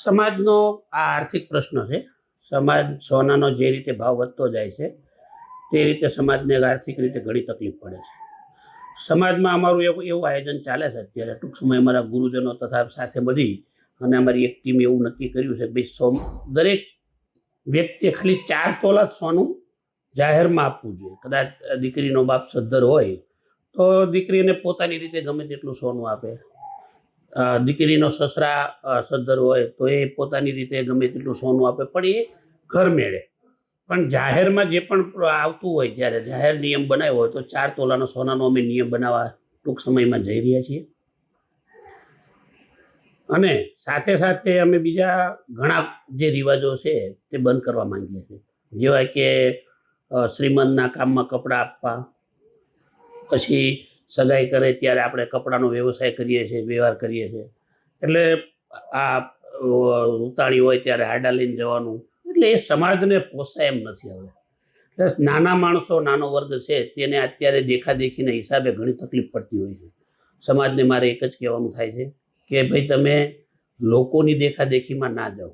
સમાજનો આ આર્થિક પ્રશ્ન છે. સમાજ સોનાનો જે રીતે ભાવ વધતો જાય છે તે રીતે સમાજને આર્થિક રીતે ઘણી તકલીફ પડે છે. સમાજમાં અમારું એવું આયોજન ચાલે છે અત્યારે. ટૂંક સમય અમારા ગુરુજનો તથા સાથે મળી અને અમારી એક ટીમ એવું નક્કી કર્યું છે કે ભાઈ દરેક વ્યક્તિએ ખાલી 4 તોલા જ સોનું જાહેરમાં આપવું જોઈએ. કદાચ દીકરીનો બાપ સદ્ધર હોય તો દીકરીને પોતાની રીતે ગમે તેટલું સોનું આપે. દીકરીનો સસરા સદ્ધર હોય તો એ પોતાની રીતે ગમે તેટલું સોનું આપે, પણ એ ઘર મેળે. પણ જાહેરમાં જે પણ આવતું હોય ત્યારે જાહેર નિયમ બનાવ્યો હોય તો 4 તોલાનો સોનાનો અમે નિયમ બનાવવા ટૂંક સમયમાં જઈ રહ્યા છીએ. અને સાથે સાથે અમે બીજા ઘણા જે રિવાજો છે તે બંધ કરવા માંગીએ છીએ, જેવા કે શ્રીમંતના કામમાં કપડાં આપવા, પછી સગાઈ કરે ત્યારે આપણે કપડાનો વ્યવસાય કરીએ છીએ, વ્યવહાર કરીએ છીએ. એટલે આ ઉતાળી હોય ત્યારે હાડા લઈને જવાનું, એટલે એ સમાજને પોસાય એમ નથી હવે. એટલે નાના માણસો, નાનો વર્ગ છે તેને અત્યારે દેખાદેખીના હિસાબે ઘણી તકલીફ પડતી હોય છે. સમાજને મારે એક જ કહેવાનું થાય છે કે ભાઈ તમે લોકોની દેખાદેખીમાં ના જાઓ.